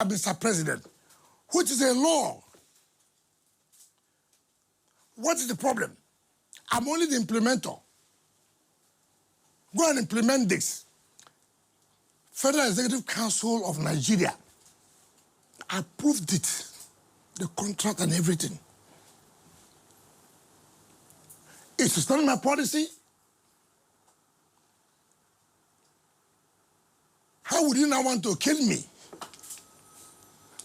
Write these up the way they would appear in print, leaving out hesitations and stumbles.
Mr. President, which is a law. What is the problem? I'm only the implementer. Go and implement this. Federal Executive Council of Nigeria approved it, the contract and everything. It is not my policy. How would you now want to kill me?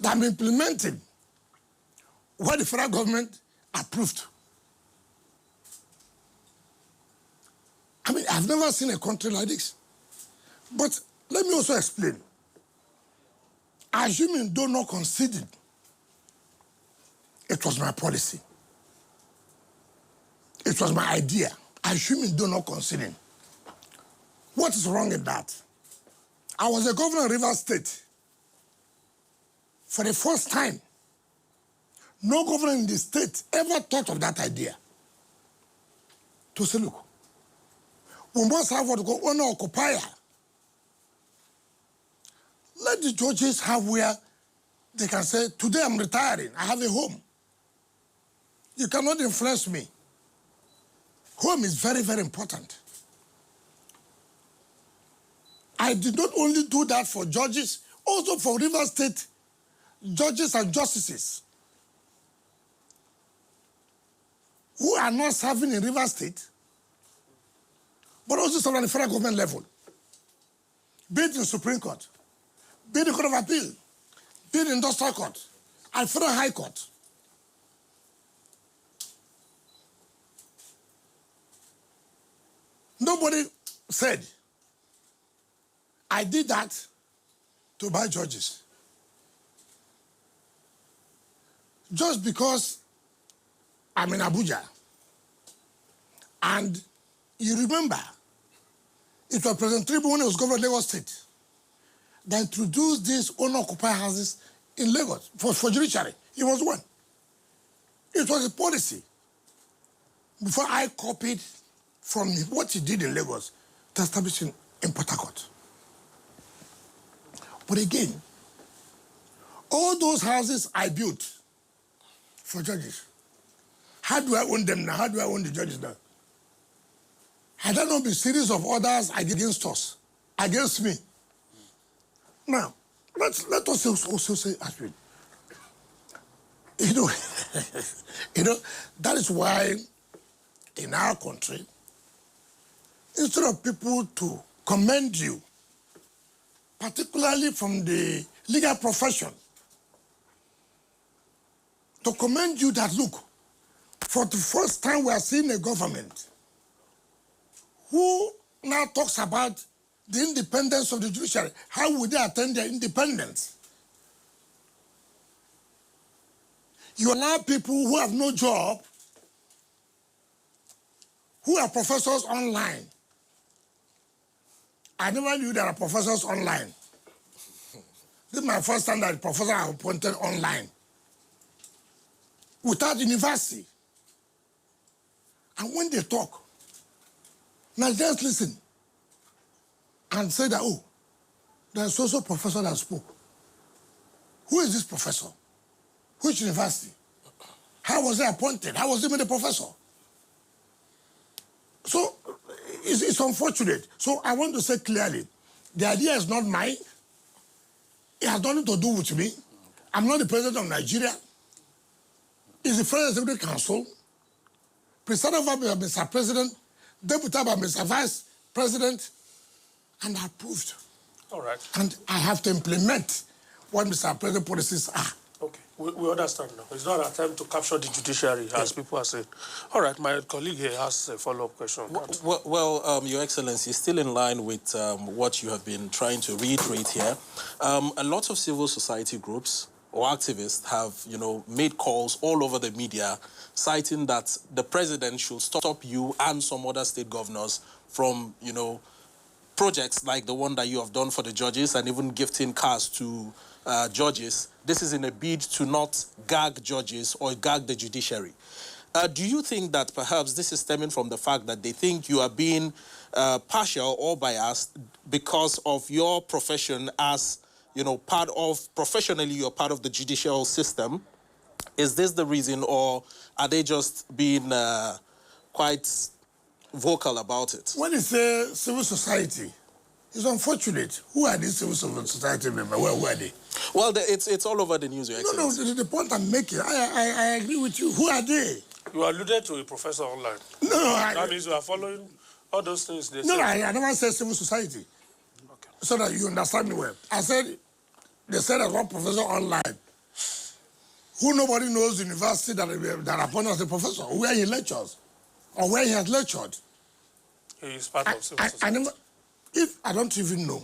That I'm implementing what the federal government approved. I mean, I've never seen a country like this. But let me also explain. Assuming do not concede, it was my policy. It was my idea. Assuming do not concede. What is wrong in that? I was a governor of Rivers State. For the first time, no governor in the state ever thought of that idea. To say, look, we must have what we call owner occupier. Let the judges have where they can say, today I'm retiring, I have a home. You cannot influence me. Home is very, very important. I did not only do that for judges, also for Rivers State judges and justices who are not serving in Rivers State, but also serving at the federal government level, be it in Supreme Court, be it in Court of Appeal, be it in Industrial Court, and Federal High Court. Nobody said, I did that to buy judges. Just because I'm in Abuja, and you remember, it was President Tinubu when he was governor of Lagos State that introduced these owner-occupied houses in Lagos for Judiciary. He was one. It was a policy. Before I copied from what he did in Lagos to establish in Port Harcourt. But again, all those houses I built for judges, how do I own them now? How do I own the judges now? Had there not been a series of orders against us, against me? Now, let us also say, you know, that is why in our country, instead of people to commend you, particularly from the legal profession, to commend you that, look, for the first time we are seeing a government who now talks about the independence of the judiciary. How would they attain their independence? You allow people who have no job, who are professors online. I never knew there are professors online. This is my first time that professors are appointed online, without university. And when they talk, now just listen and say that, oh, there's also a professor that spoke. Who is this professor? Which university? How was he appointed? How was he made a professor? So it's unfortunate. So I want to say clearly, the idea is not mine. It has nothing to do with me. I'm not the president of Nigeria. It's the Federal Executive Council, presided by Mr. President, deputed by Mr. Vice President, and approved. All right. And I have to implement what Mr. President policies are. Okay, we understand now. It's not a time to capture the judiciary, as people are saying. All right, my colleague here has a follow-up question. Well, Your Excellency, still in line with what you have been trying to reiterate here, a lot of civil society groups or activists have, made calls all over the media citing that the president should stop you and some other state governors from, projects like the one that you have done for the judges and even gifting cars to judges. This is in a bid to not gag judges or gag the judiciary. Do you think that perhaps this is stemming from the fact that they think you are being partial or biased because of your profession as you know, professionally, you're part of the judicial system. Is this the reason, or are they just being quite vocal about it? When you say civil society, it's unfortunate. Who are these civil society members? Who are they? Well, it's all over the news, Your Excellency. No, the point I'm making, I agree with you. Who are they? You alluded to a professor online. No, that means you are following all those things they say. I never said civil society. Okay. So that you understand me well. I said, they said there's one professor online who nobody knows the university that appointed as a professor, where he lectures, or where he has lectured. He is part of civil society. If I don't even know,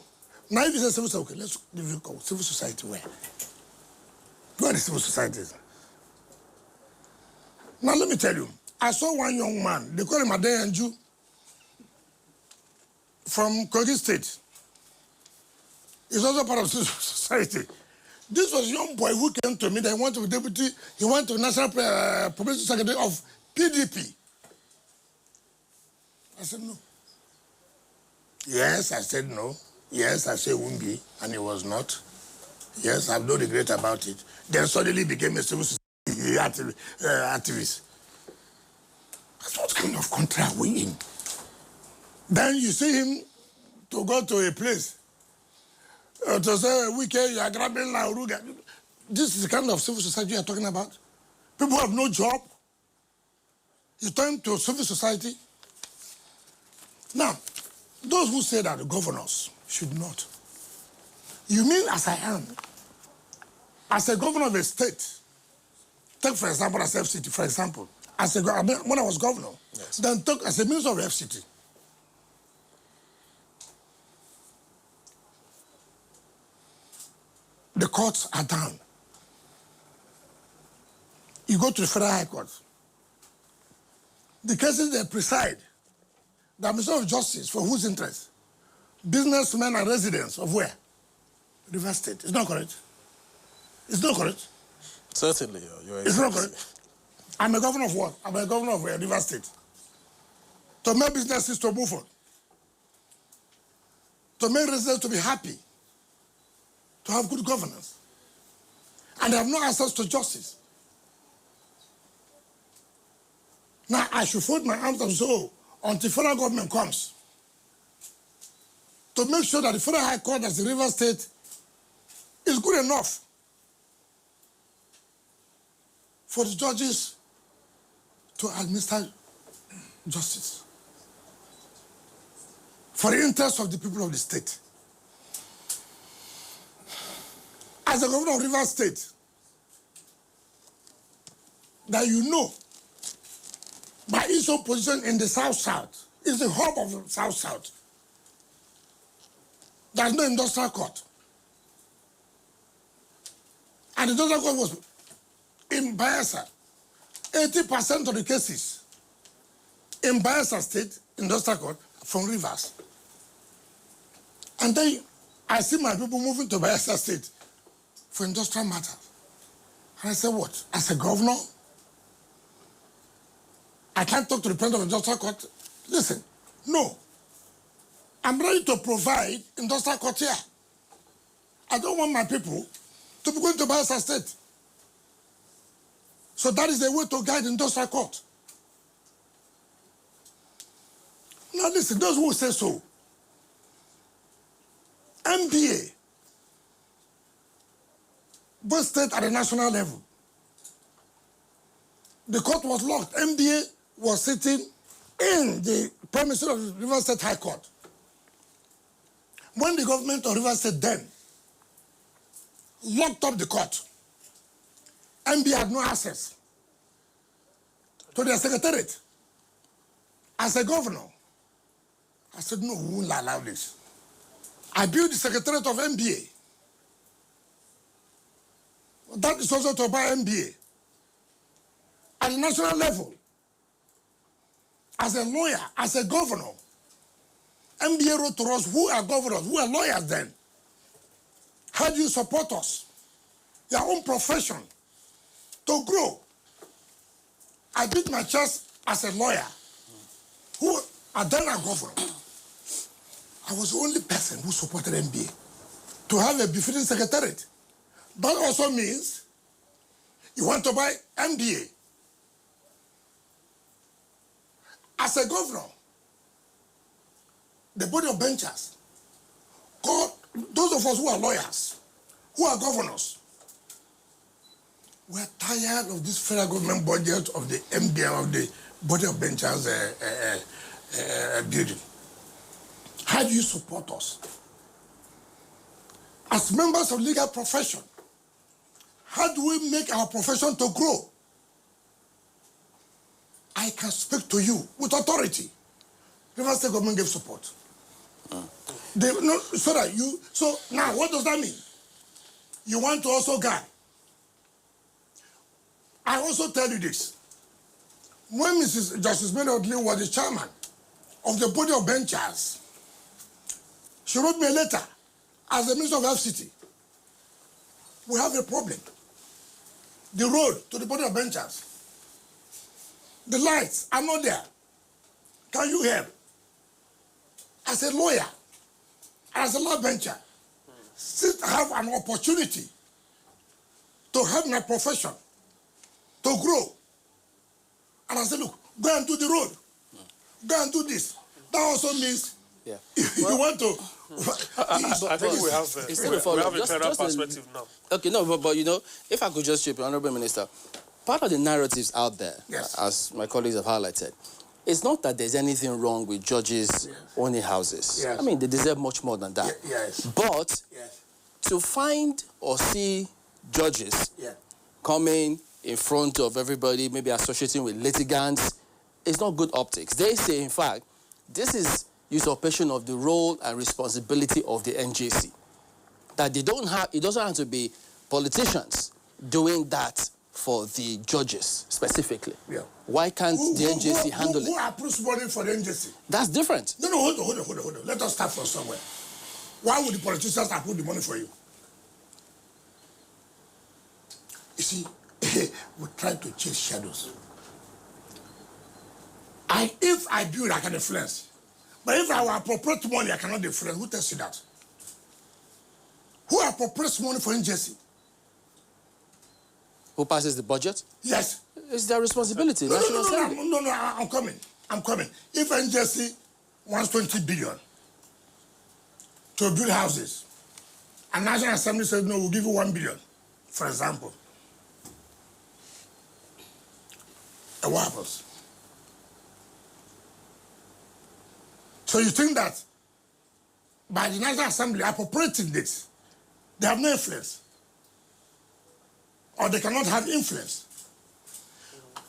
now if you say civil society, okay, let's give you a civil society where? Where are the civil societies? Now let me tell you, I saw one young man, they call him Adeyanju, from Kogi State. He's also part of civil society. This was a young boy who came to me, that he went to deputy, he went to National Publicity Secretary of PDP. I said no. Yes, I said no. Yes, I said won't be, and it was not. Yes, I have no regret about it. Then suddenly became a civil society activist. That's what kind of country are we in? Then you see him to go to a place to say, Wike, you are grabbing La Uruga. This is the kind of civil society you are talking about? People have no job. You turn to civil society. Now, those who say that the governors should not. You mean as I am, as a governor of a state, take for example as FCT, for example, when I was governor, yes. Then took as a minister of FCT. The courts are down. You go to the Federal High Court. The cases they preside, the Administration of Justice, for whose interest? Businessmen and residents of where? River State. It's not correct. It's not correct. Certainly, it's not correct. I'm a governor of what? I'm a governor of River State. To make businesses to move on. To make residents to be happy. To have good governance. And they have no access to justice. Now, I should fold my arms and say, oh, until federal government comes to make sure that the Federal High Court as the River State is good enough for the judges to administer justice for the interest of the people of the state. As a governor of River State, that you know, by its own position in the South-South, is the hub of the South-South. There's no industrial court. And the industrial court was in Bayelsa. 80% of the cases in Bayelsa State industrial court from Rivers. And then I see my people moving to Bayelsa State for industrial matters. And I said, what? As a governor, I can't talk to the president of the industrial court. Listen, no. I'm ready to provide industrial court here. I don't want my people to be going to Bayelsa State. So that is the way to guide industrial court. Now listen, those who say so, MBA, both state at the national level, the court was locked. MBA was sitting in the premises of the River State High Court. When the government of River State then locked up the court, MBA had no access to their secretariat. As a governor, I said, no, we won't allow this. I built the secretariat of MBA. That is also to buy MBA. At the national level, as a lawyer, as a governor, MBA wrote to us, who are governors, who are lawyers then? How do you support us? Your own profession to grow. I beat my chest as a lawyer, who are then a governor. I was the only person who supported MBA. to have a befitting secretariat. That also means you want to buy MDA. As a governor, the body of benchers, those of us who are lawyers, who are governors, we're tired of this federal government budget of the MDA, of the body of benchers building. How do you support us? As members of legal profession, how do we make our profession to grow? I can speak to you with authority. River State government gave support. So now what does that mean? You want to also guide. I also tell you this. When Mrs. Justice Mary Odlin was the chairman of the body of benchers, she wrote me a letter as the Minister of FCT. We have a problem. The road to the body of benchers, the lights are not there. Can you help? As a lawyer, as a law bencher, still have an opportunity to help my profession to grow. And I said, look, go and do the road. Go and do this. That also means you want to... I think we have a federal perspective now. Okay, no, but you know, if I could just chip in, Honorable Minister, part of the narratives out there, as my colleagues have highlighted, it's not that there's anything wrong with judges owning houses. I mean, they deserve much more than that. But to find or see judges coming in front of everybody, maybe associating with litigants, it's not good optics. They say, in fact, this is usurpation of the role and responsibility of the NJC. That they don't have, it doesn't have to be politicians doing that for the judges specifically. Why can't the NJC handle it? Who approves money for the NJC? That's different. No, hold on. Let us start from somewhere. Why would the politicians approve the money for you? You see, we try to chase shadows. If I build, I can influence. But if I will appropriate money, I cannot influence. Who tells you that? Who appropriates money for NJC? Who passes the budget? Yes. It's their responsibility. No, I'm coming. If NJC wants 20 billion to build houses, and National Assembly says, no, we'll give you 1 billion, for example, and what happens? So you think that by the National Assembly appropriating this, they have no influence? Or they cannot have influence?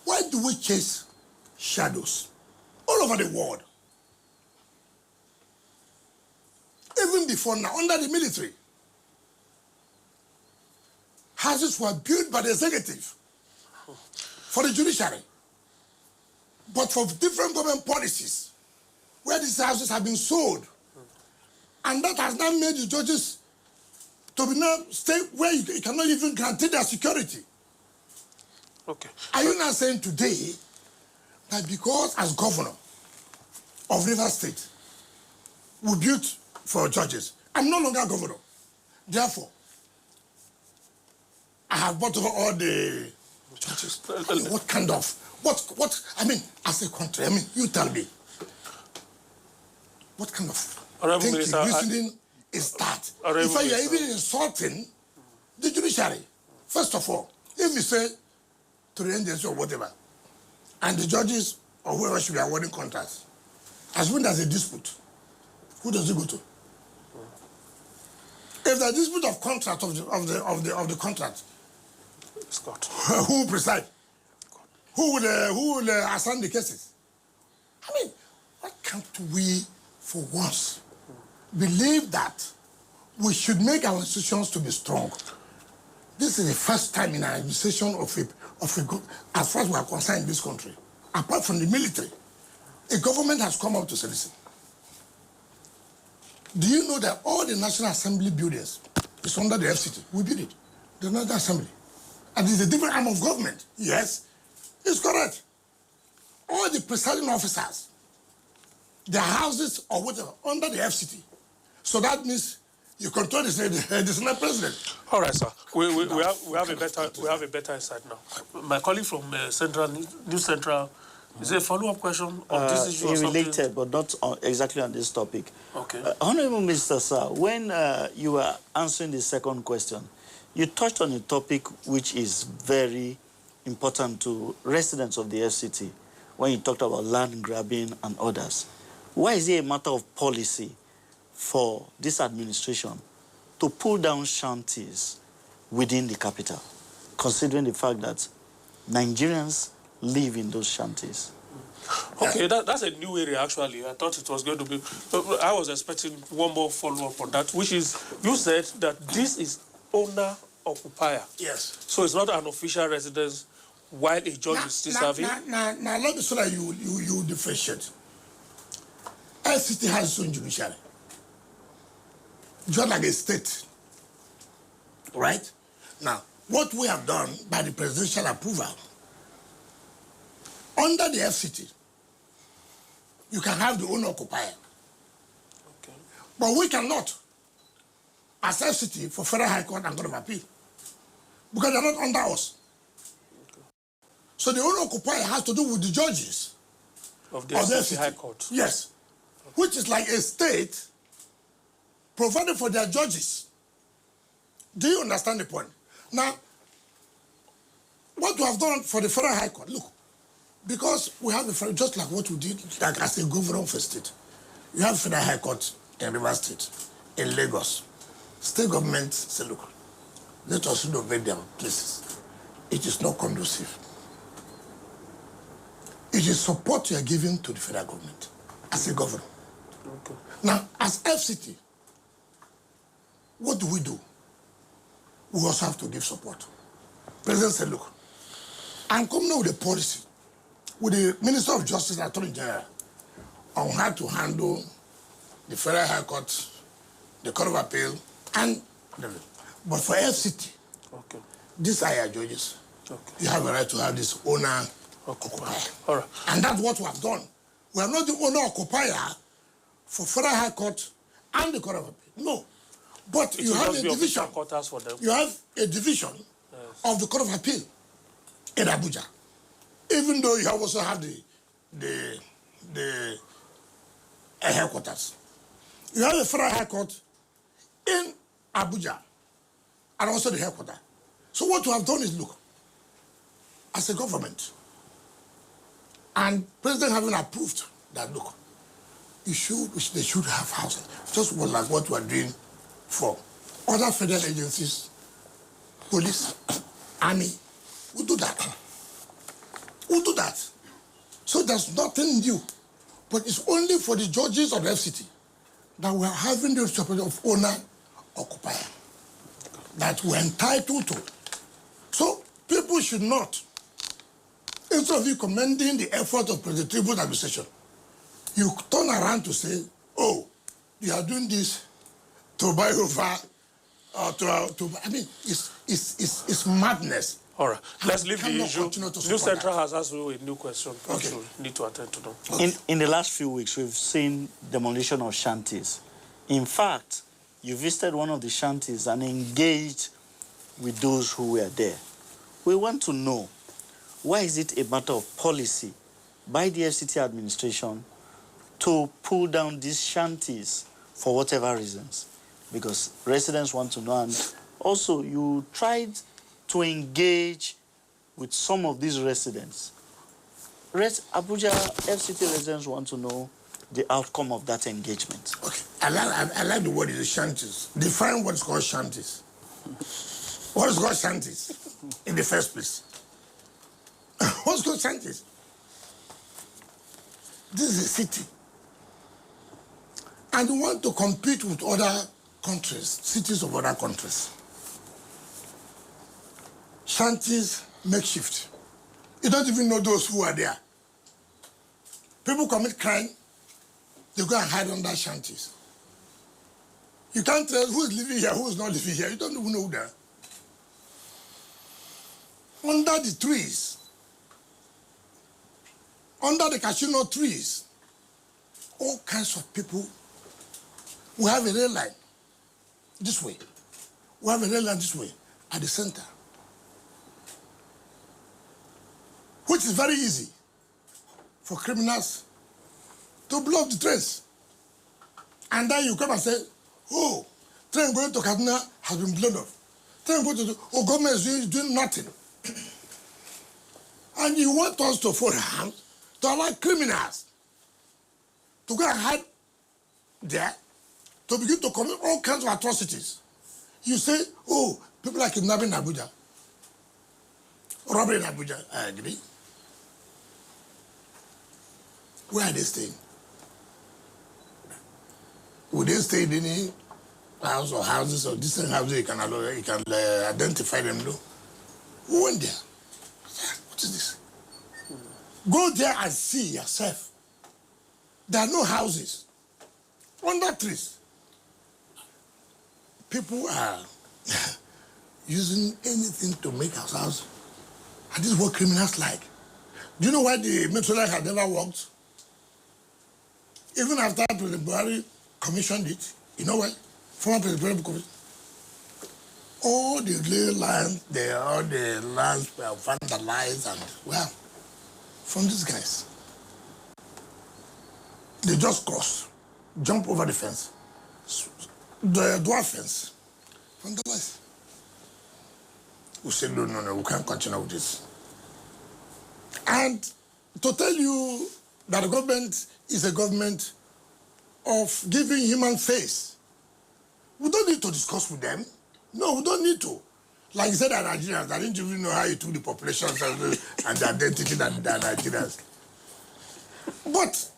Why do we chase shadows all over the world? Even before now, under the military, houses were built by the executive for the judiciary. But for different government policies, where these houses have been sold, and that has now made the judges to be now stay where you cannot even guarantee their security. Okay. Are you now saying today that because as governor of Rivers State, we built for judges, I'm no longer governor. Therefore, I have bought over all the judges. I mean, what kind of, I mean, as a country, I mean, you tell me, what kind of thinking, reasoning is that? In fact, you are even insulting the judiciary. First of all, if you say to the NJC or whatever, and the judges or whoever should be awarding contracts, as when there's a dispute, who does it go to? If the dispute of contract of the contract, Scott, who will preside? Who will assign the cases? I mean, why can't we, for once, believe that we should make our institutions to be strong? This is the first time in our administration of a group, as far as we are concerned in this country, apart from the military, a government has come up to say, listen, do you know that all the National Assembly buildings is under the FCT? We build it, the National Assembly. And it's a different arm of government. Yes, it's correct. All the presiding officers, their houses or whatever, under the FCT. So that means You control the Senate president. All right, sir. We have a better insight now. My colleague from New Central, is there a follow-up question on this issue or something? Related, but not exactly on this topic. Okay. Honorable Mr. Sir, when you were answering the second question, you touched on a topic which is very important to residents of the FCT when you talked about land grabbing and others. Why is it a matter of policy for this administration to pull down shanties within the capital, considering the fact that Nigerians live in those shanties? Okay, that's a new area, actually. I thought it was going to be... I was expecting one more follow-up on that, which is, you said that this is owner-occupier. Yes. So it's not an official residence while a judge is still serving? Now, let me so that you differentiate. FCT has its own judiciary. Just like a state. Right? Now, what we have done by the presidential approval, under the FCT, you can have the owner-occupier. Okay. But we cannot, as FCT, for Federal High Court and Court of Appeal, because they're not under us. Okay. So the owner-occupier has to do with the judges of the FCT High Court. Yes. Okay. Which is like a state provided for their judges. Do you understand the point? Now, what we have done for the Federal High Court, look, because we have the just like what we did, like as a governor of a state, you have Federal High Court in River State, in Lagos. State government say, look, let us innovate their places. It is not conducive. It is support you are giving to the federal government as a governor. Okay. Now, as FCT, what do? We also have to give support. President said, look, I'm coming up with a policy with the Minister of Justice and Attorney General on how to handle the Federal High Court, the Court of Appeal, and but for FCT, okay, these are your judges. Okay. You have a right to have this owner-occupier. All right. And that's what we have done. We are not the owner-occupier for Federal High Court and the Court of Appeal. No. But you have a division. For them. You have a division of the Court of Appeal in Abuja. Even though you also have the headquarters. You have the Federal High Court in Abuja and also the headquarters. So what we have done is, look, as a government, and President having approved that, look, they should have housing. Just like what we are doing for other federal agencies, police, army, we'll do that. We'll do that. So there's nothing new. But it's only for the judges of the FCT that we're having the support of owner-occupier that we're entitled to. So people should not, instead of you commending the effort of the Tribune administration, you turn around to say, oh, you are doing this to buy over, I mean, it's madness. All right, let's leave the issue. New Central that. has asked you a new question. Okay. We need to attend to them. Okay. In the last few weeks, we've seen demolition of shanties. In fact, you visited one of the shanties and engaged with those who were there. We want to know, why is it a matter of policy by the FCT administration to pull down these shanties for whatever reasons? Because residents want to know, and also you tried to engage with some of these residents. Abuja FCT residents want to know the outcome of that engagement. Okay, I like the word is shanties. Define what is called shanties. What is called shanties in the first place? What's called shanties? This is a city. And you want to compete with other countries, cities of other countries. Shanties makeshift. You don't even know those who are there. People commit crime, they go and hide under shanties. You can't tell who is living here, who is not living here. You don't even know who they are. Under the trees, under the cashew nut trees, all kinds of people. We have a rail line. this way. We have a rail line this way, at the center. Which is very easy for criminals to block the trains. And then you come and say, oh, train going to Kaduna has been blown off. Train going to, oh, government is doing nothing. And you want us to fold hands to allow criminals to go and hide there, to begin to commit all kinds of atrocities. You say, oh, people are kidnapping in Abuja, robbery in Abuja. I agree. Where are they staying? Would they stay in any house or houses or distant houses? You can identify them, though. Who went there? What is this? Go there and see yourself. There are no houses. Under trees. People are using anything to make our house. And this is what criminals like. Do you know why the metro line had never worked? Even after President Buhari commissioned it, you know why? Former President Buhari, all the lands were vandalized and, well, from these guys. They just cross, jump over the fence, the dwarf fence, vandalized. We said, no, we can't continue with this. And to tell you that the government is a government of giving human face, we don't need to discuss with them. No, we don't need to. Like you said, they're Nigerians. I didn't even know how you took the populations and the identity that they're Nigerians. But,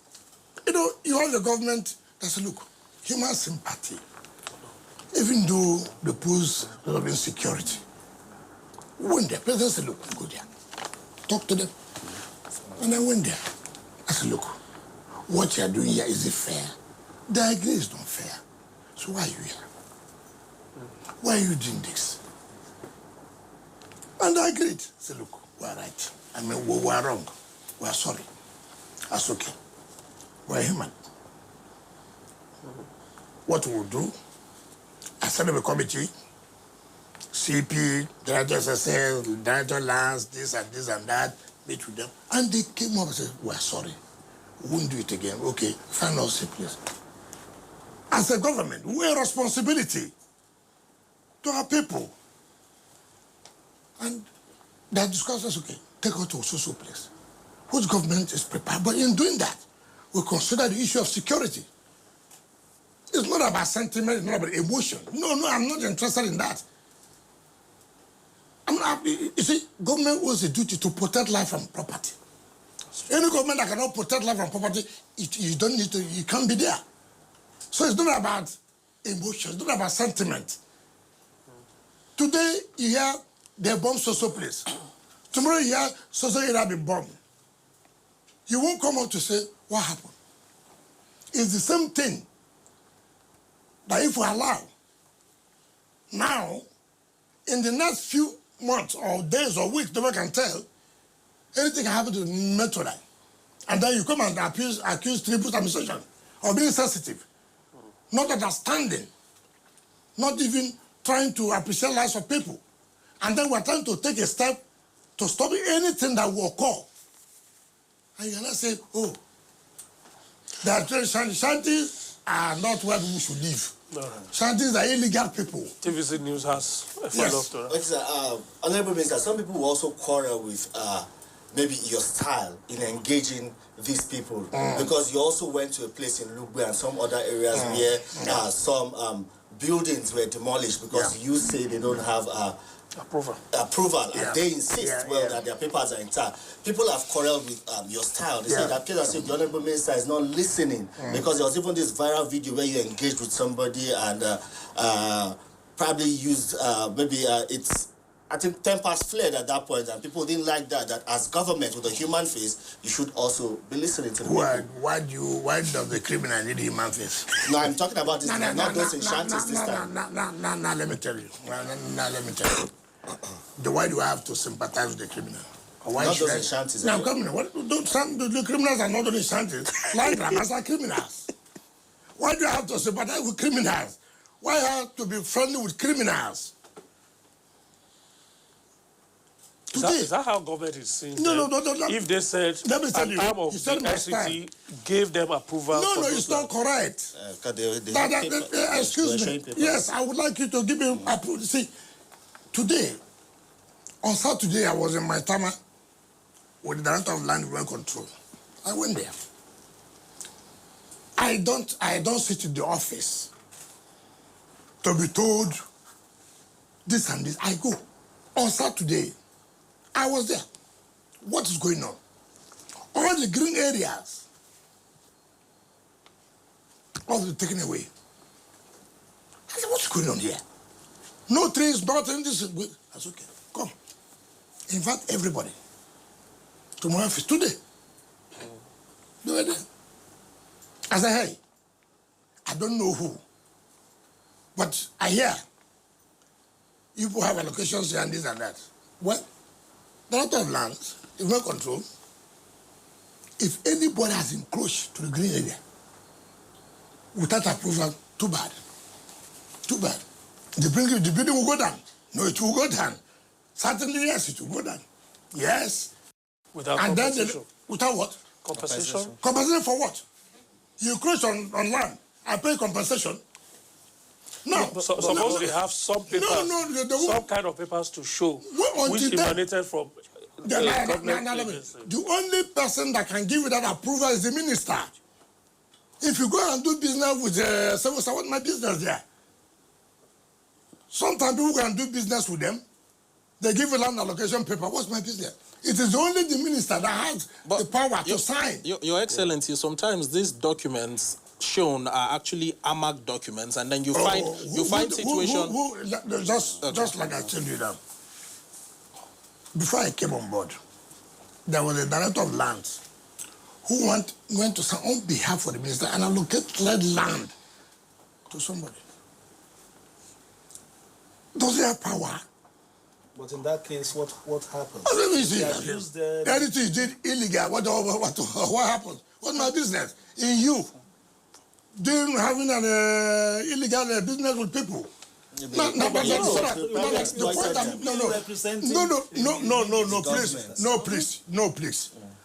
you know, you have the government that says, look, human sympathy, even though they pose a lot of insecurity. When the president said, look, go there, talk to them. And I went there. I said, look, what you are doing here, is it fair? They agree it's not fair. So why are you here? Why are you doing this? And I agreed. I said, look, we're right. I mean, we were wrong. We're sorry. That's okay. We're human. What we'll do, I set up a committee, CP, Director SSL, Director Lands, this and that, meet with them. And they came up and said, we're sorry. We won't do it again. Okay, find us a place. As a government, we have a responsibility to our people. And they discussed us, okay, take her to a social place. Which government is prepared? But in doing that, we consider the issue of security. It's not about sentiment, it's not about emotion. No, I'm not interested in that. You see, government owes a duty to protect life and property. Any government that cannot protect life and property, you don't need to, you can't be there. So it's not about emotion, it's not about sentiment. Today, you hear they bomb social place. Tomorrow, you hear social area be bombed. You won't come out to say, what happened? It's the same thing that if we allow, now, in the next few months or days or weeks, nobody can tell, anything can happen to the metro line. And then you come and accuse tribute administration of being sensitive, not understanding, not even trying to appreciate lives of people. And then we're trying to take a step to stop anything that will occur. And you cannot say, oh, the shanties are not where people should live. No. Shanties are illegal people. TVC News has a follow-up to that. Honorable Minister, some people will also quarrel with maybe your style in engaging these people because you also went to a place in Lugbe and some other areas where some buildings were demolished because you say they don't have approval, and they insist that their papers are intact. People have quarreled with your style. They say that the Honorable Minister is not listening because there was even this viral video where you engaged with somebody and probably used it's I think tempers flared at that point, and people didn't like that as government with a human face, you should also be listening to the people. Why does the criminal need a human face? No, I'm talking about this, not those in shanties this time. No, let me tell you. Let me tell you. Why do I have to sympathize with the criminal? Or why not those in shanties. No, the criminals are not only shanties. Land grabbers are criminals. Why do I have to sympathize with criminals Why have to be friendly with criminals? Is that how government is seen? No. If they said let me tell an you, arm of you the said my FCT gave them approval. No, it's not correct. Excuse me. Yes, I would like you to give me approval. See, today, on Saturday, I was in my Tama with the Director of Land Rent Control. I went there. I don't sit in the office to be told this and this. I go. On Saturday, I was there. What is going on? All the green areas, all the taken away. I said, what's going on here? No trees, nothing. This is good. That's okay. Come. Invite everybody to my office today. Do it. I said, hey, I don't know who, but I hear you people have allocations here and this and that. Well, the lot of lands, if not control, if anybody has encroached to the green area without approval, too bad. Too bad. The building will go down. No, it will go down. Certainly, yes, it will go down. Yes. Without and compensation. Then without what? Compensation. Compensation for what? You encroach on land. I pay compensation. No. Suppose they have some papers, some kind of papers to show which emanated from the only person that can give you that approval is the minister. If you go and do business with so what's my business there? Sometimes people can do business with them. They give a land allocation paper. What's my business? It is only the minister that has the power to sign. Your Excellency, sometimes these documents shown are actually AMAC documents, and then you find situation. Just like I told you now. Before I came on board, there was a director of lands who went to sign on behalf of the minister and allocate land to somebody. Does he have power? But in that case, what happened? Anything you did illegal, what happened? What's my business? In you having an illegal business with people.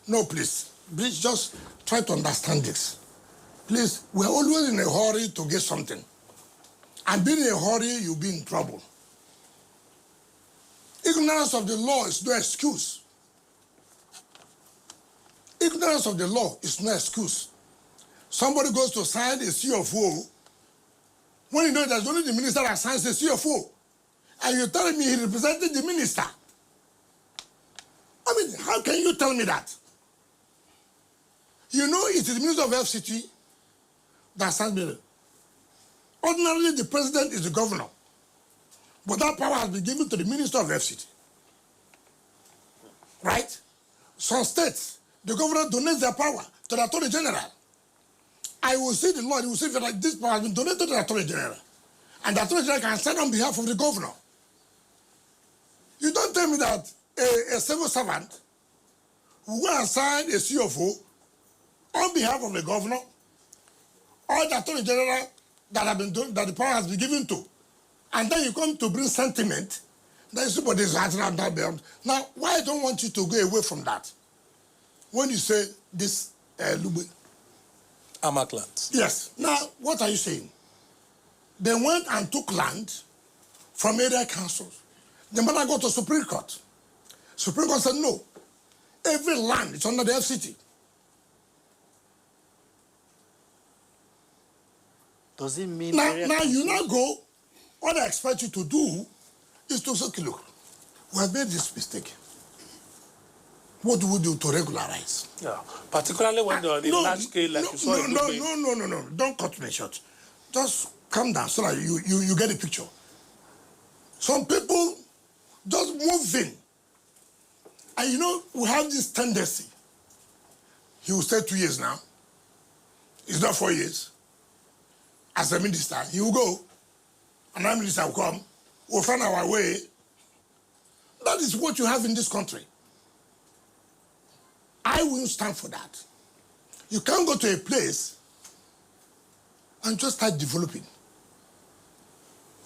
No, please. Please just try to understand this. Please, we're always in a hurry to get something. And being in a hurry, you'll be in trouble. Ignorance of the law is no excuse. Ignorance of the law is no excuse. Somebody goes to sign a CFO when you know there's only the minister that signs a CFO. And you're telling me he represented the minister. I mean, how can you tell me that? You know it is the minister of FCT that signs the. Ordinarily, the president is the governor. But that power has been given to the minister of FCT. Right? Some states, the governor donates their power to the attorney general. I will see the law, you will see that this power has been donated to the attorney general. And the attorney general can sign on behalf of the governor. You don't tell me that a civil servant will go and sign a CFO on behalf of the governor or the attorney general that the power has been given to. And then you come to bring sentiment that somebody is writing on that beyond. Now, why I don't want you to go away from that? When you say this, Lube. AMAC lands. Yes. Now, what are you saying? They went and took land from area councils. The matter got to Supreme Court. Supreme Court said no. Every land is under the FCT. Does it mean now you now go? What I expect you to do is to say, okay, look, we have made this mistake. What do we do to regularize? Yeah, particularly when they're on a large scale, like you saw in Dubai. No. Don't cut me short. Just calm down so that you get the picture. Some people just move in. And you know, we have this tendency. He will stay 2 years now. It's not 4 years. As a minister, he will go. Another minister will come. We'll find our way. That is what you have in this country. I won't stand for that. You can't go to a place and just start developing.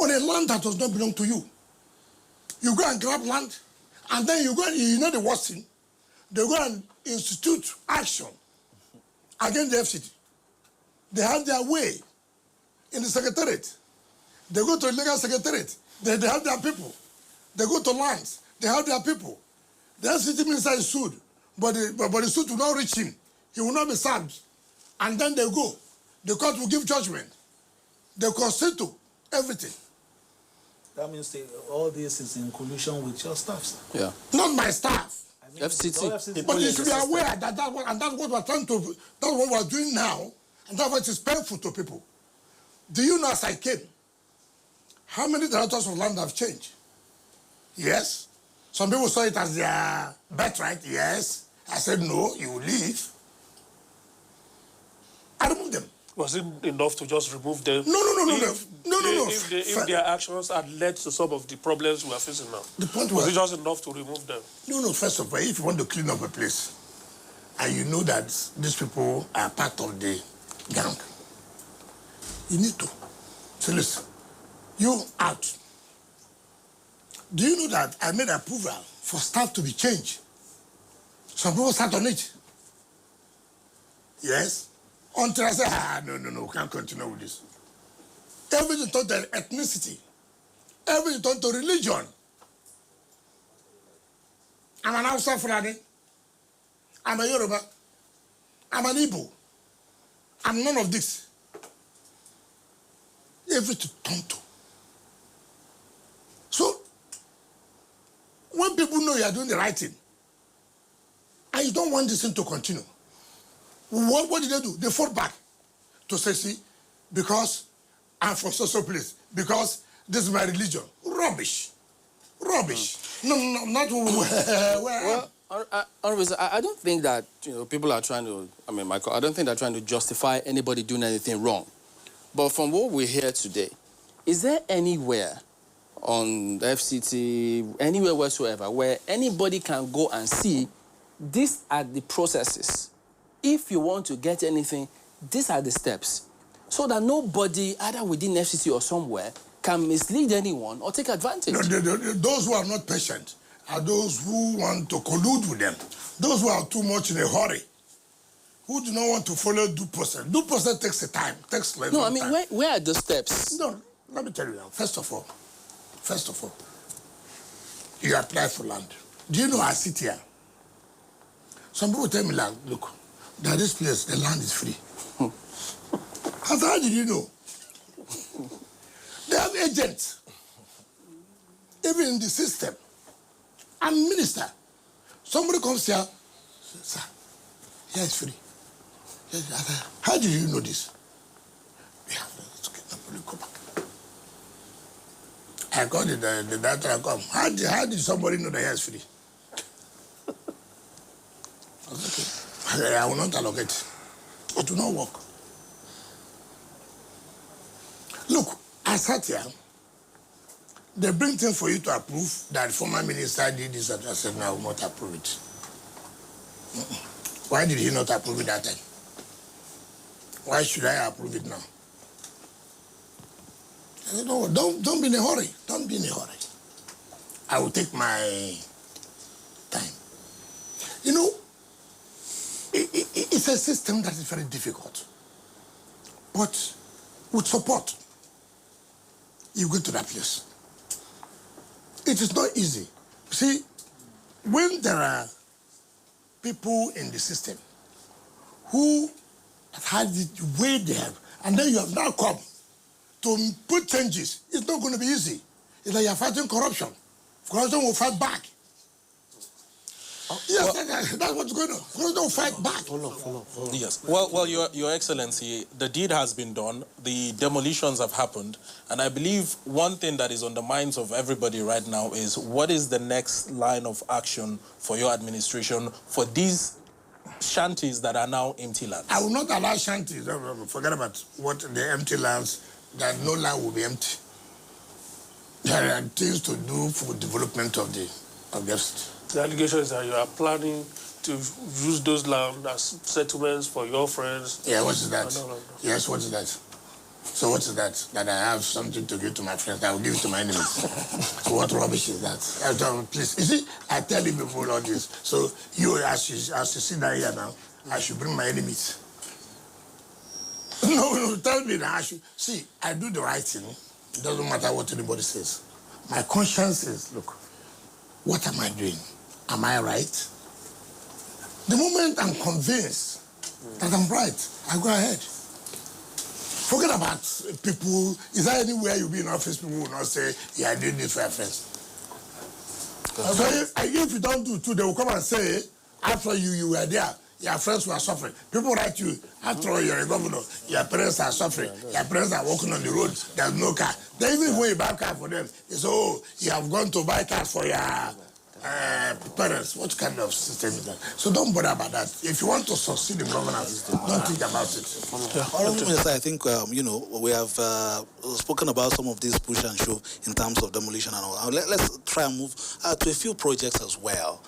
on a land that does not belong to you. You go and grab land, and then you go and, you know the worst thing? They go and institute action against the FCT. They have their way in the secretariat. They go to the legal secretariat. They have their people. They go to lands. They have their people. The FCT minister is sued, but the suit will not reach him. He will not be served. And then they go. The court will give judgment. They constitute everything. That means all this is in collusion with your staff, sir. Yeah. Not my staff. I mean, FCT. But you should be aware that that's what we're trying to, that's what we're doing now, and that's what is painful to people. Do you know, as I came, how many directors of land have changed? Yes. Some people saw it as their birthright. Yes. I said, no, you will leave. I removed them. Was it enough to just remove them? No. If their actions had led to some of the problems we are facing now, The point was was, it just enough to remove them? no, first of all, if you want to clean up a place, and you know that these people are part of the gang, you need to. So listen, you out. Do you know that I made approval for staff to be changed? Some people sat on it. Yes. Until I said, no, we can't continue with this. Everything turned to ethnicity. Everything turned to religion. I'm an Hausa Fulani. I'm a Yoruba. I'm an Igbo. I'm none of this. Everything turned to. So, when people know you are doing the right thing, and you don't want this thing to continue, what did they do? They fought back to say, see, because I'm from social place, because this is my religion. Rubbish. No, not where. Well, I don't think that people are trying to. I mean, Michael, I don't think they're trying to justify anybody doing anything wrong. But from what we hear today, is there anywhere on the FCT, anywhere whatsoever, where anybody can go and see these are the processes? If you want to get anything, these are the steps. So that nobody, either within FCT or somewhere, can mislead anyone or take advantage. No, those who are not patient are those who want to collude with them. Those who are too much in a hurry, who do not want to follow due process. Due process takes a time, takes a long time. Where are the steps? No, let me tell you now. First of all, you apply for land. Do you know I sit here? Some people tell me, like, look, that this place, the land is free. I said, how did you know? They have agents, even in the system. I'm minister. Somebody comes here, says, sir, here is free. How did you know this? We have to go back. I called the doctor, I come. How did somebody know that here is free? I was okay. I will not allocate. It will not work. Look, I sat here. They bring things for you to approve that the former minister did this and I said, no, I will not approve it. Why did he not approve it that time? Why should I approve it now? I said, no, don't be in a hurry. Don't be in a hurry. I will take my time. You know, it's a system that is very difficult. But with support, you go to that place. It is not easy. See, when there are people in the system who have had it the way they have, and then you have now come to put changes, it's not going to be easy. It's like you're fighting corruption. Corruption will fight back. Yes, that's what's going on. Corruption will fight back. Follow. Yes. Well, Your Excellency, the deed has been done. The demolitions have happened. And I believe one thing that is on the minds of everybody right now is what is the next line of action for your administration for these shanties that are now empty lands? I will not allow shanties. Forget about what the empty lands, that no land will be empty. There are things to do for development of the state. The allegation is that you are planning to use those land as settlements for your friends. Yeah, what is that? No. Yes, what is that? So what is that? That I have something to give to my friends, I will give it to my enemies. So what rubbish is that? Please, you see, I tell you before all this. So you, as you sit down here now, I should bring my enemies. No, tell me that I should. See, I do the right thing. It doesn't matter what anybody says. My conscience is, look, what am I doing? Am I right? The moment I'm convinced that I'm right, I go ahead. Forget about people. Is there anywhere you'll be in office, people will not say, yeah, I did this for your friends. So if you don't do too, they will come and say, after you were there, your friends were suffering. People write you, after all, you're a governor, your parents are suffering, your parents are walking on the road, there's no car. Then even when you buy a car for them, it's, oh, you have gone to buy cars for your parents. What kind of system is that? So don't bother about that. If you want to succeed in governance, don't think about it. Honourable Minister, I think, we have spoken about some of this push and shove in terms of demolition and all. Let's try and move to a few projects as well.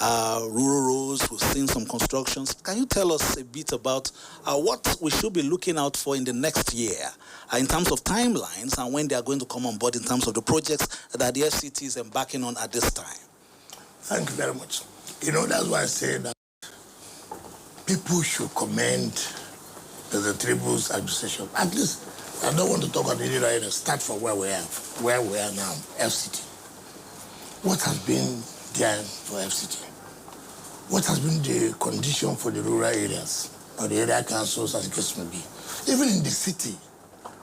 Rural roads, we've seen some constructions. Can you tell us a bit about what we should be looking out for in the next year in terms of timelines and when they are going to come on board in terms of the projects that the FCT is embarking on at this time? Thank you very much. You know, that's why I say that people should commend the tribunal's administration. At least, I don't want to talk about it right now. Start from where we are now, FCT. What has been there for FCT? What has been the condition for the rural areas or the area councils, as the case may be? Even in the city,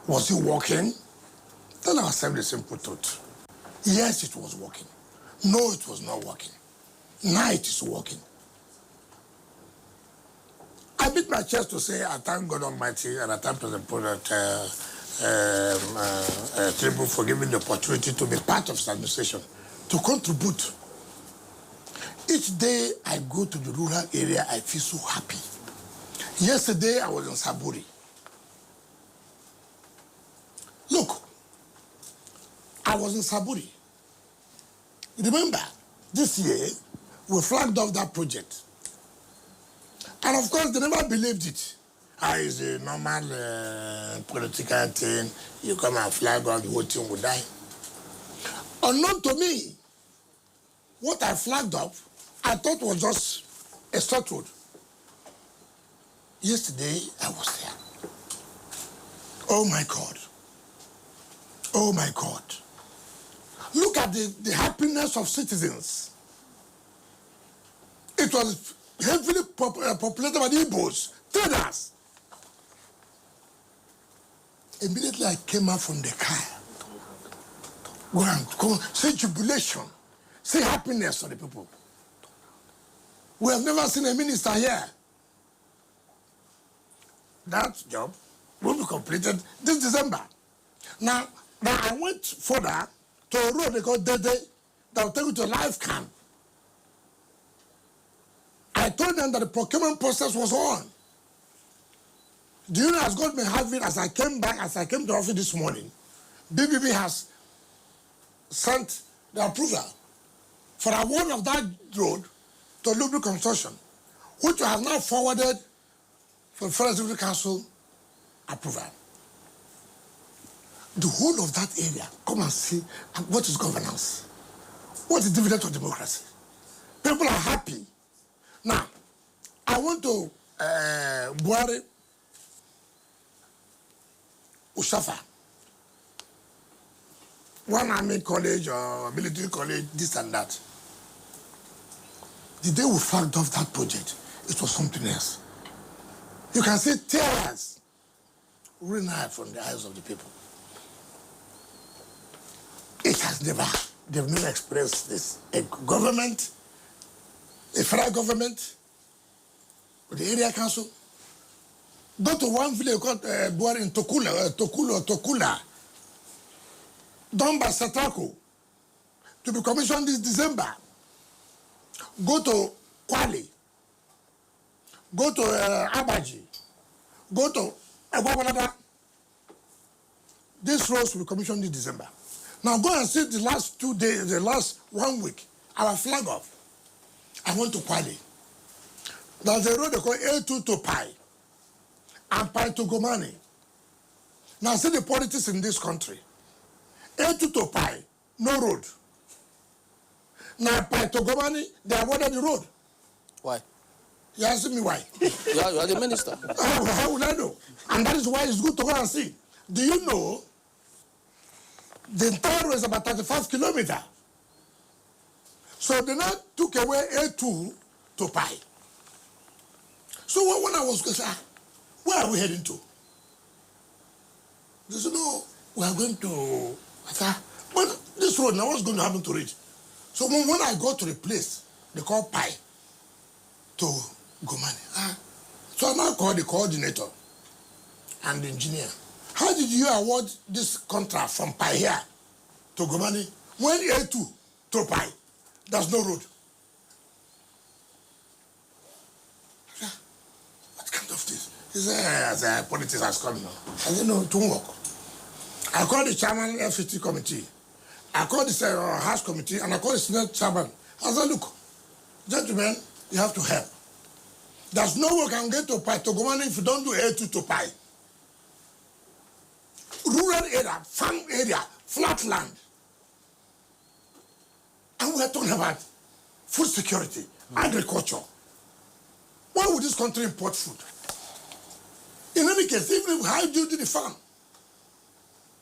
was it working? Tell ourselves the simple truth. Yes, it was working. No, it was not working. Now it is working. I beat my chest to say I thank God Almighty and I thank President Tribune for giving the opportunity to be part of his administration, to contribute. Each day I go to the rural area, I feel so happy. Yesterday I was in Saburi. Look, I was in Saburi. Remember, this year, we flagged off that project. And of course, they never believed it. It's a normal political thing. You come and flag off, the whole thing will die. Unknown to me, what I flagged up, I thought was just a start road. Yesterday, I was there. Oh my God. Oh my God. Look at the happiness of citizens. It was heavily populated by the Igbos, traders. Immediately I came out from the car. Go and see jubilation, see happiness of the people. We have never seen a minister here. That job will be completed this December. Now I went further to a road they call Dede that will take you to a life camp. I told them that the procurement process was on. Do you know, as God may have it, as I came to the office this morning, BBB has sent the approval for award of that road to Lubricant Construction, which has now forwarded for Federal Executive Council approval. The whole of that area, come and see what is governance. What is dividend of democracy? People are happy. Now, I went to Buhari, Ushafa, one army college or military college, this and that. The day we flagged off that project, it was something else. You can see tears running out from the eyes of the people. It has they've never experienced this. A government, a federal government, with the area council, go to one village called Buhari in Tokula, done by Satako, to be commissioned this December. Go to Kwale, go to Abaji, go to Egwabalada. This roads will be commissioned this December. Now go and see the last 2 days, the last 1 week, our flag off. I went to Kwale. There's a road they call A2 to Pai, and Pai to Gomani. Now see the politics in this country. A2 to Pi, no road. Now Pi to Gomani, they awarded the road. Why? You asking me why? You are the minister. How would I know? And that is why it's good to go and see. Do you know the entire road is about 35 kilometers? So they now took away A2 to Pi. So when I was going, where are we heading to? They said, no, we are going to, but this road now, what's going to happen to it? So when I go to the place, they call Pi to Gomani. So I now call the coordinator and the engineer. How did you award this contract from Pi here to Gomani when A2 to Pi, there's no road? What kind of this? He said, politics has come now. I said, no, it won't work. I called the chairman FCT committee. I called the House committee, and I called the Senate chairman. I said, look, gentlemen, you have to help. There's no way we can get to Pi to Gomani if you don't do A2 to Pi. Rural area, farm area, flat land. And we're talking about food security, agriculture. Why would this country import food? In any case, even how do you do the farm?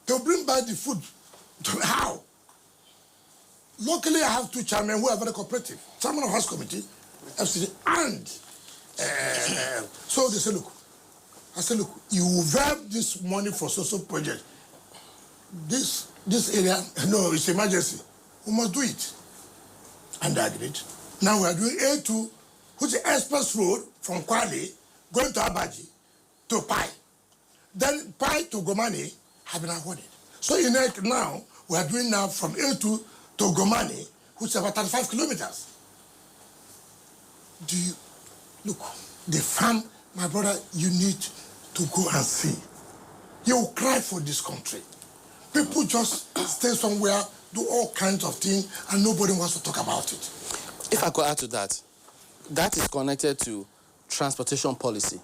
To bring back the food, how? Locally, I have two chairmen who are very cooperative. Chairman of House Committee, FCT, and so they say, look, I said, look, you have this money for social project. This area, no, it's emergency. We must do it. And they agreed. Now we are doing A2, which is express road from Kwale, going to Abaji, to Pi. Then Pi to Gomani have been awarded. So in it now, we are doing now from A2 to Gomani, which is about 35 kilometers. Do you, look, the farm, my brother, you need to go and see. You will cry for this country. People just stay somewhere, do all kinds of things, and nobody wants to talk about it. If I could add to that, that is connected to transportation policy.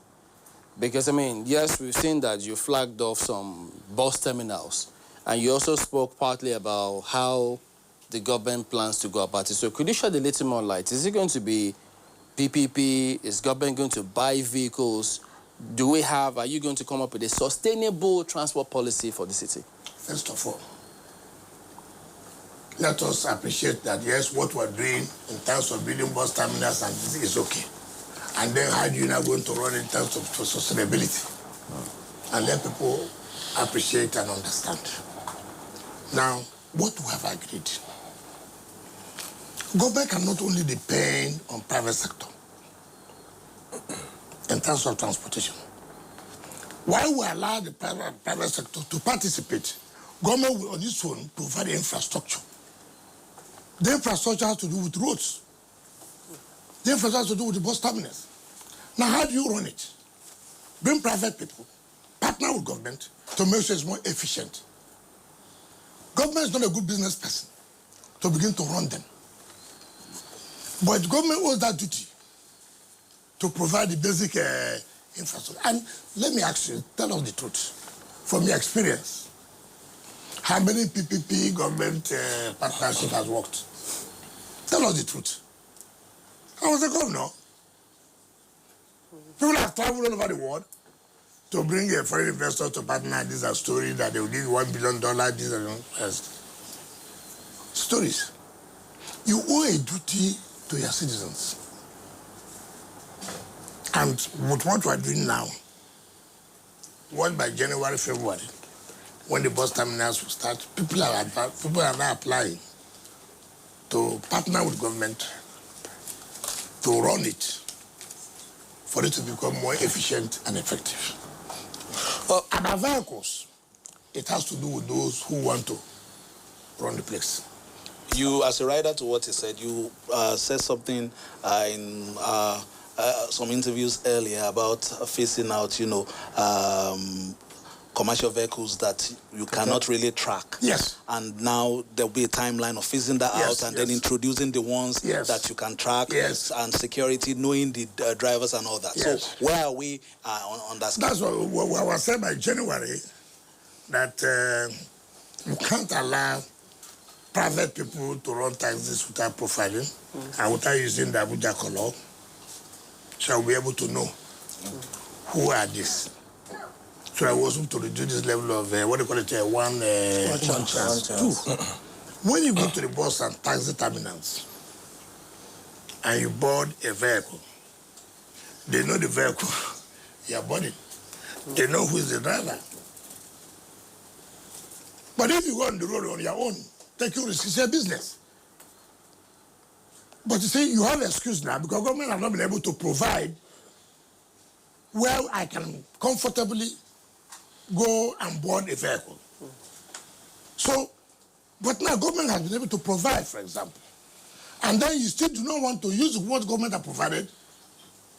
Because, I mean, yes, we've seen that you flagged off some bus terminals, and you also spoke partly about how the government plans to go about it. So could you shed a little more light? Is it going to be PPP? Is government going to buy vehicles? Are you going to come up with a sustainable transport policy for the city? First of all, let us appreciate that, yes, what we're doing in terms of building bus terminals and this is okay. And then how do you now going to run in terms of sustainability? And let people appreciate and understand. Now, what we have agreed, government cannot only depend on private sector in terms of transportation. While we allow the private sector to participate, government will on its own provide the infrastructure. The infrastructure has to do with roads. The infrastructure has to do with the bus terminals. Now, how do you run it? Bring private people, partner with government to make sure it's more efficient. Government is not a good business person to begin to run them. But government owes that duty to provide the basic infrastructure. And let me ask you, tell us the truth. From your experience, how many PPP government partnership has worked? Tell us the truth. I was a governor. People have traveled all over the world to bring a foreign investor to partner. These are stories that they will give $1 billion. These are stories. You owe a duty to your citizens. And with what we are doing now, what by January, February, when the bus terminals will start, people are now applying to partner with government to run it, for it to become more efficient and effective. And our vehicles, it has to do with those who want to run the place. You, as a rider to what he said, you said something in some interviews earlier about phasing out, commercial vehicles that you cannot really track. Yes. And now there'll be a timeline of phasing that out and then introducing the ones that you can track and security, knowing the drivers and all that. Yes. So where are we on that? That's what I was saying by January. that you can't allow private people to run taxis without profiling and without using the Abuja color. Shall be able to know who are these. So I was able to reduce this level of what do you call it? One chance. Two. When you go to the bus and taxi terminals and you board a vehicle, they know the vehicle you are boarding. They know who is the driver. But if you go on the road on your own, taking risks, it's your business. But you see, you have an excuse now because government have not been able to provide where I can comfortably go and board a vehicle. So, but now government has been able to provide, for example. And then you still do not want to use what government has provided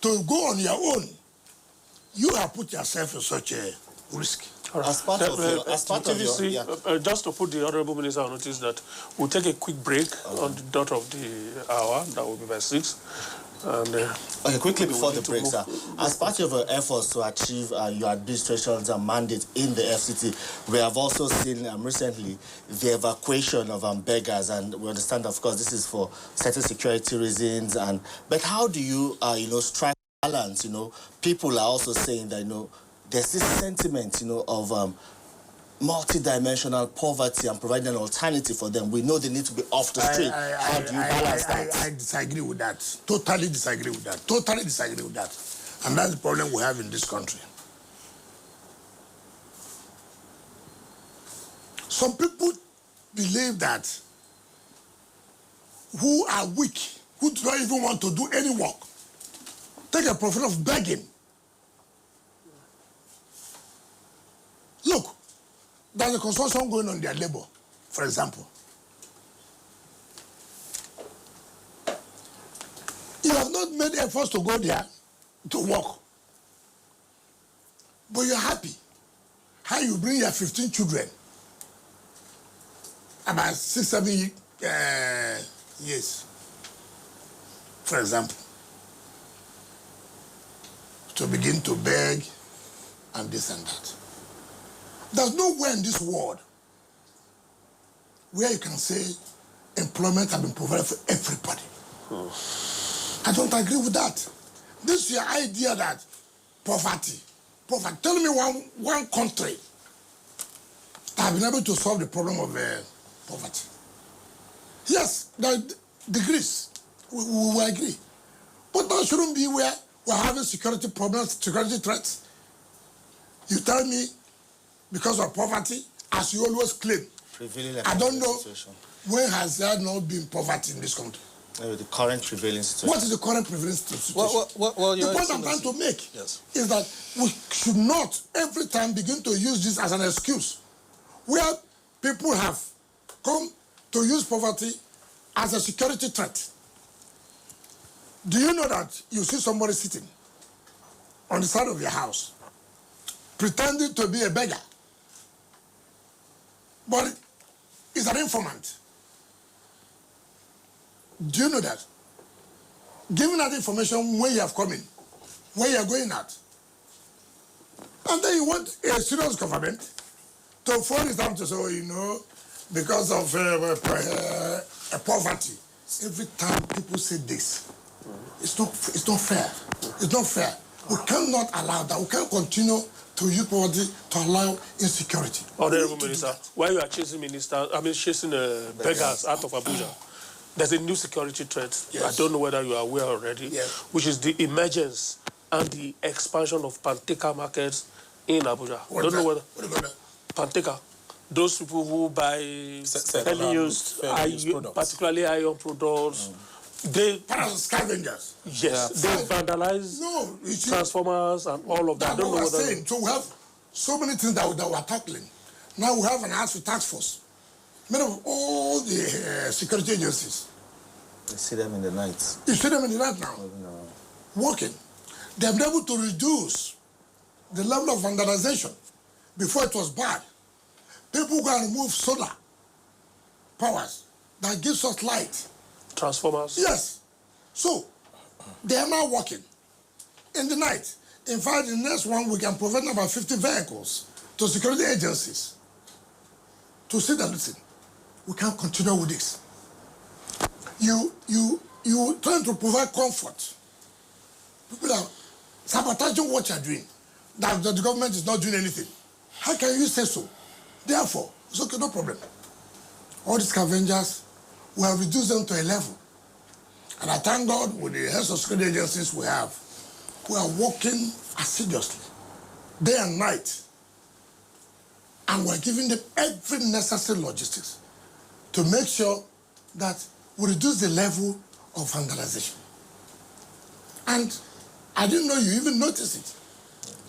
to go on your own. You have put yourself in such a risk. As part of your, just to put the Honorable Minister on notice that we'll take a quick break on the dot of the hour, that will be by 6. And, okay, quickly before the break, sir. As part of your efforts to achieve your administration's mandate in the FCT, we have also seen recently the evacuation of beggars, and we understand, of course, this is for certain security reasons. But how do you, strike balance? People are also saying that there's this sentiment, of multi-dimensional poverty and providing an alternative for them. We know they need to be off the street. How do you balance that? I disagree with that. Totally disagree with that. Totally disagree with that. And that's the problem we have in this country. Some people believe that who are weak, who do not even want to do any work, take a profession of begging. Look, there's a construction going on their labor, for example. You have not made efforts to go there to work, but you're happy. How you bring your 15 children, about 6, 7 years, for example, to begin to beg and this and that. There's nowhere in this world where you can say employment has been provided for everybody. I don't agree with that. This is your idea that poverty. Tell me one country that has been able to solve the problem of poverty. Yes, there are degrees. We agree. But that shouldn't be where we're having security problems, security threats. You tell me, because of poverty, as you always claim. I don't know when has there not been poverty in this country. The current prevailing situation. What is the current prevailing situation? Well, the point I'm trying to make is that we should not every time begin to use this as an excuse, where people have come to use poverty as a security threat. Do you know that you see somebody sitting on the side of your house, pretending to be a beggar, but is an informant? Do you know that? Giving that information when you have come in, where you are going at. And then you want a serious government to phone it down to say, because of poverty. Every time people say this, it's not fair. It's not fair. We cannot allow that. We can't continue to use poverty to allow insecurity. Honorable Minister, while you are chasing beggars out of Abuja, there's a new security threat. Yes. I don't know whether you are aware already, which is the emergence and the expansion of Panteka markets in Abuja. I don't know whether Panteka, those people who buy fairly used particularly iron products, they scavengers. Yes, they vandalize transformers and all of that. I don't know what saying. So we have so many things that we're tackling. Now we have an task force made of all the security agencies. You see them in the night. You see them in the night now. No. Working. They've been able to reduce the level of vandalization. Before it was bad. People can remove solar powers that gives us light. Transformers? Yes. So, they are now working in the night. In fact, in the next 1 week, I'm providing about 50 vehicles to security agencies to say that, listen, we can't continue with this. You trying to provide comfort. People are sabotaging what you're doing. That the government is not doing anything. How can you say so? Therefore, it's okay, no problem. All these scavengers, we have reduced them to a level. And I thank God with the health of security agencies we are working assiduously, day and night. And we're giving them every necessary logistics to make sure that we reduce the level of vandalization. And I didn't know you even noticed it.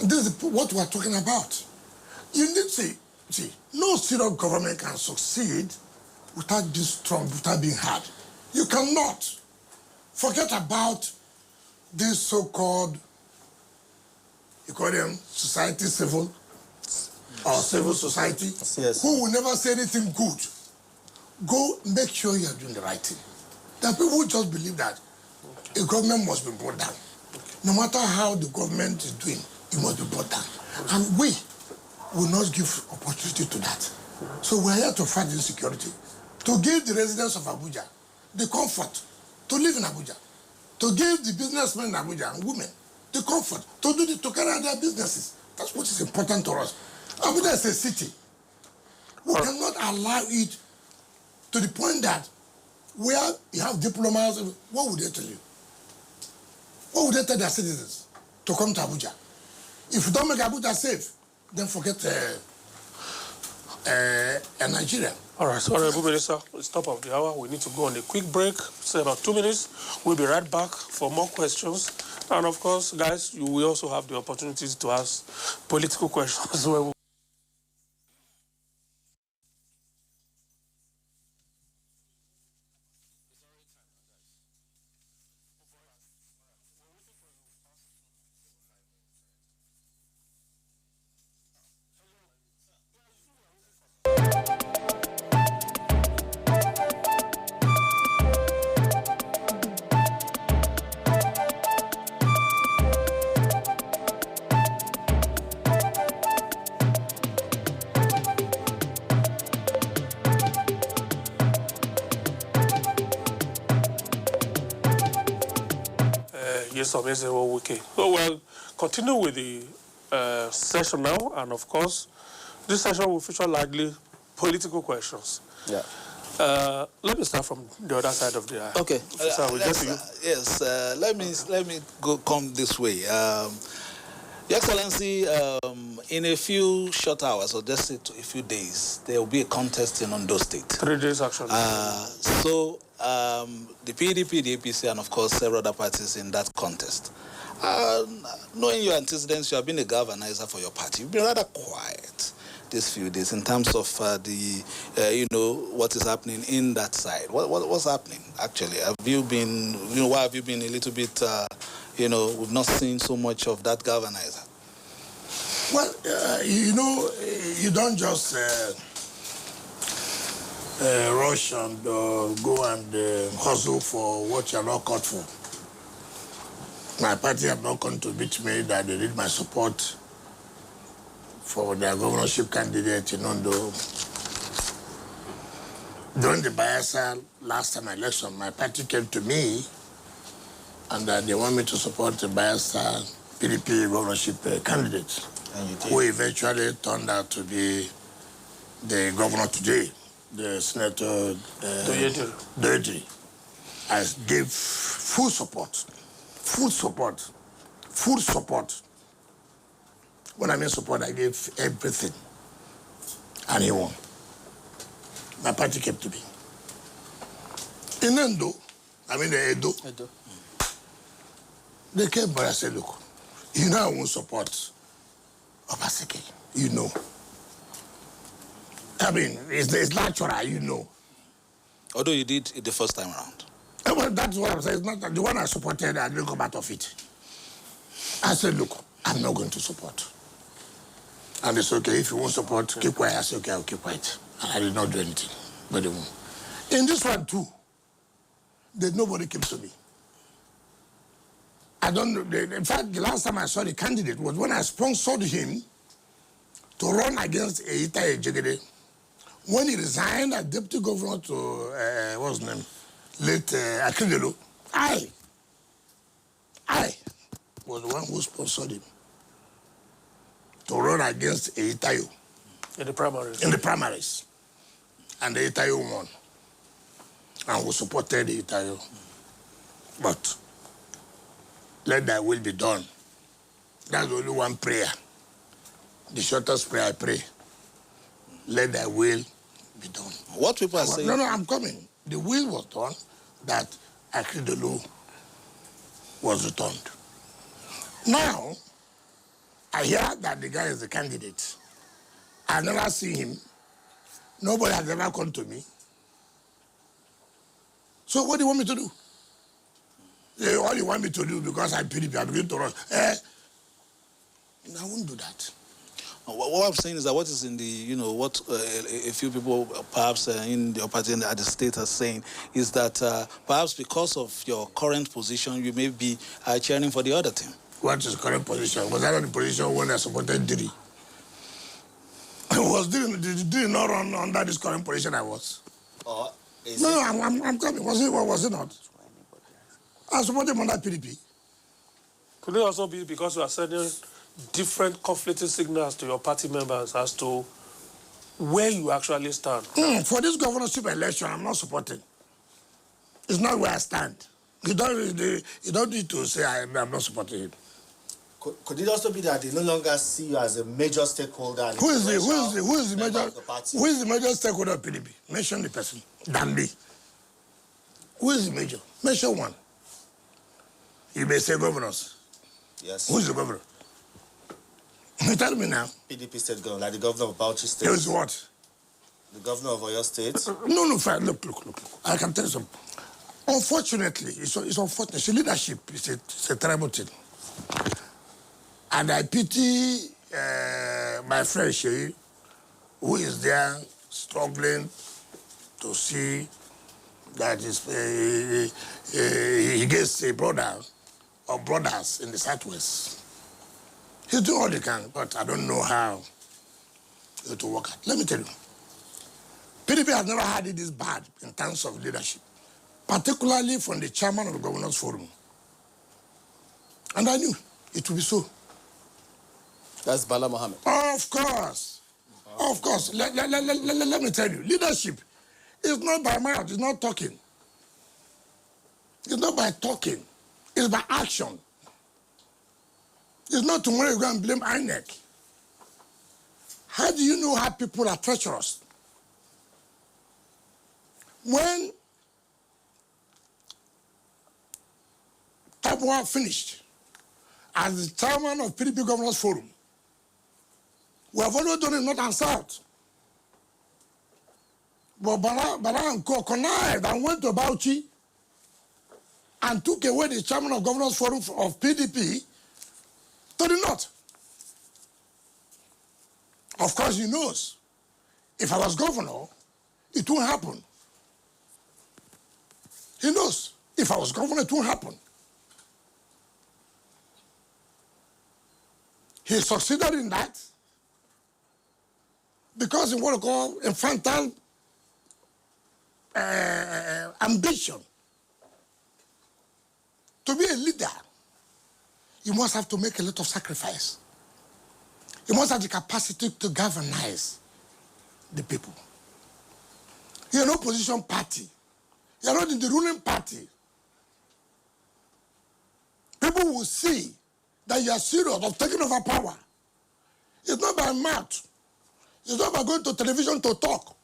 This is what we're talking about. You need to see, no serious government can succeed without being strong, without being hard. You cannot. Forget about this so-called, you call them society civil, or civil society, yes, who will never say anything good. Go make sure you are doing the right thing. There are people who just believe that a government must be brought down. No matter how the government is doing, it must be brought down. And we will not give opportunity to that. So we're here to fight insecurity, to give the residents of Abuja the comfort to live in Abuja, to give the businessmen in Abuja and women the comfort to carry out their businesses. That's what is important to us. Abuja is a city. We cannot allow it to the point that where you have diplomats, what would they tell you? What would they tell their citizens to come to Abuja? If you don't make Abuja safe, then forget Nigeria. All right, so Honorable Minister, it's top of the hour. We need to go on a quick break, say about 2 minutes. We'll be right back for more questions. And of course, guys, you will also have the opportunities to ask political questions. Yes, amazing. Okay. So we'll continue with the session now, and of course, this session will feature largely political questions. Yeah. Let me start from the other side of the aisle. Okay. So we'll get to you. Yes. Let me come this way. Your Excellency, in a few short hours, or just a few days, there will be a contest in Ondo State. 3 days action. So the PDP, the APC, and of course several other parties in that contest. Knowing your antecedents, you have been a galvanizer for your party. You've been rather quiet these few days in terms of what is happening in that side. What's happening actually? Have you been, why have you been a little bit, we've not seen so much of that galvanizer? Well, you don't just rush and go and hustle for what you're not caught for. My party have not come to beat me that they need my support for their governorship candidate in Ondo. During the Bayelsa last time election, my party came to me and they want me to support the Bayelsa PDP governorship candidate, who eventually turned out to be the governor today, the Senator Doyediri. I gave full support. When I mean support, I gave everything. And he won. My party came to me. In Edo, Edo. They came by and said, look, I won't support Obaseki. It's natural, Although you did it the first time around. Well, that's what I'm saying. It's not that the one I supported, I didn't come out of it. I said, look, I'm not going to support. And it's okay, if you won't support, keep quiet. I said, okay, I'll keep quiet. And I did not do anything. But they won't. In this one, too, nobody came to me. I don't know. In fact, the last time I saw the candidate was when I sponsored him to run against Eita Ejegede, when he resigned as deputy governor to, what's his name, late Akindelo, I was the one who sponsored him to run against Eitayo. In the primaries? In the primaries. And Eitayo won. And we supported Eitayo. But let thy will be done. That's only one prayer. The shortest prayer I pray. Let thy will be done. What people are saying... No, I'm coming. The will was done that Akindelo was returned. Now, I hear that the guy is the candidate. I've never seen him. Nobody has ever come to me. So what do you want me to do? All you want me to do, because I'm PDP, I'm going to run. I won't do that. What I'm saying is that what is in the, what a few people perhaps in the party and at the state are saying is that perhaps because of your current position, you may be cheering for the other team. What is the current position? Was I not the position when I supported Diri? Was Diri not run under this current position I was? I'm coming. Was it not? I supported him under PDP. Could it also be because you are sending different conflicting signals to your party members as to where you actually stand? For this governorship election, I'm not supporting. It's not where I stand. You don't need to say I'm not supporting him. Could it also be that they no longer see you as a major stakeholder? Who is the major stakeholder of PDP? Mention the person. Than me. Who is the major? Mention one. You may say governors. Yes. Who is the governor? Tell me now. PDP state governor, like the governor of Bauchi State. There is what? The governor of Oyo State. No, fine. Look. I can tell you something. Unfortunately, it's unfortunate. It's leadership. It's a terrible thing. And I pity my friend Sheyi, who is there struggling to see that he gets a brother or brothers in the Southwest. He's doing all he can, but I don't know how it will work out. Let me tell you, PDP has never had it this bad in terms of leadership, particularly from the chairman of the Governors Forum. And I knew it would be so. That's Bala Mohammed. Of course. Of course. Let me tell you, leadership is not by mouth, it's not talking. It's not by talking, it's by action. It's not tomorrow you go and blame INEC. How do you know how people are treacherous? When Tabua finished as the chairman of PDP Governors Forum, we have already done it North and South. But Bala and Co connived and went to Bauchi and took away the chairman of Governors Forum of PDP to the North. Of course, he knows. If I was governor, it won't happen. He knows. If I was governor, it won't happen. He succeeded in that because of what we call infantile ambition. To be a leader, you must have to make a lot of sacrifice. You must have the capacity to galvanize the people. You're an opposition party. You're not in the ruling party. People will see that you are serious of taking over power. It's not by mouth. It's not by going to television to talk.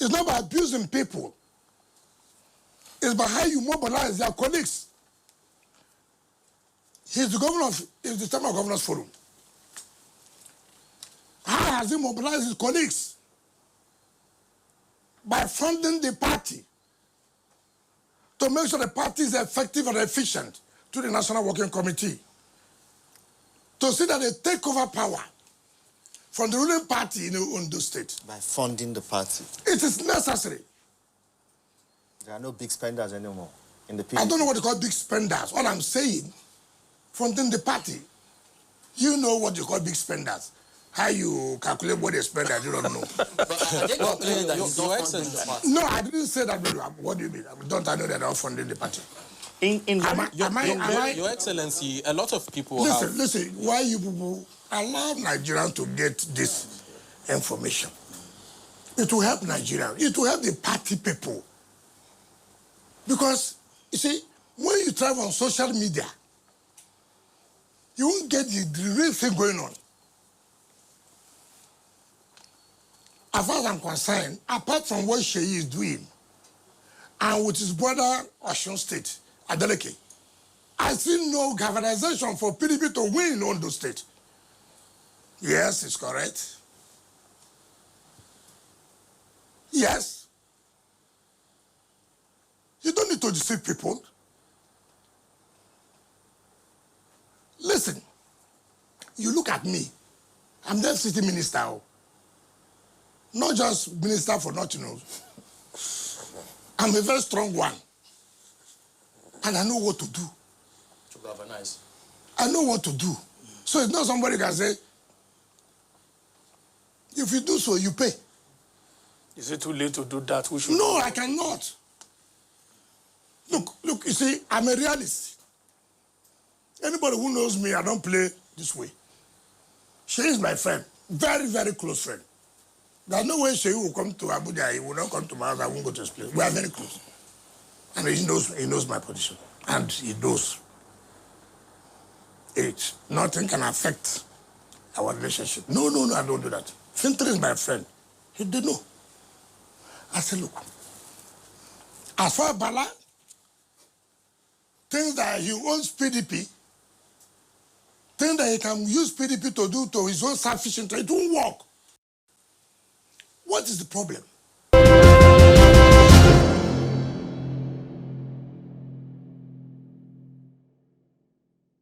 It's not by abusing people. It's by how you mobilize their colleagues. He's the chairman of Governors Forum. How has he mobilized his colleagues? By funding the party to make sure the party is effective and efficient to the National Working Committee. To see that they take over power from the ruling party in Ondo State. By funding the party. It is necessary. There are no big spenders anymore in the PDP. I don't know what they call big spenders. What I'm saying, funding the party. You know what you call big spenders. How you calculate what they spend, I do not know. But they complain that he's not funding the party. No, I didn't say that. What do you mean? Don't I know that I'm funding the party? Your Excellency, a lot of people Listen, why you people allow Nigerians to get this information? It will help Nigerians. It will help the party people. Because, you see, when you travel on social media, you won't get the real thing going on. As far as I'm concerned, apart from what Sheyi is doing, and with his brother Osun State, Adeleke, I see no galvanization for PDP to win in Ondo State. Yes, it's correct. Yes. You don't need to deceive people. Listen, you look at me. I'm the FCT minister. Not just minister for nothing. I'm a very strong one. And I know what to do. To galvanize. I know what to do. So it's not somebody can say, if you do so, you pay. Is it too late to do that? No, I cannot. Look, you see, I'm a realist. Anybody who knows me, I don't play this way. She is my friend. Very, very close friend. There's no way she will come to Abuja. He will not come to my house. I won't go to his place. We are very close. And he knows my position. And he knows it. Nothing can affect our relationship. No, I don't do that. Fintri is my friend. He did know. I said, look, as far as Bala thinks that he owns PDP, thinks that he can use PDP to do to his own selfish interest, it won't work. What is the problem?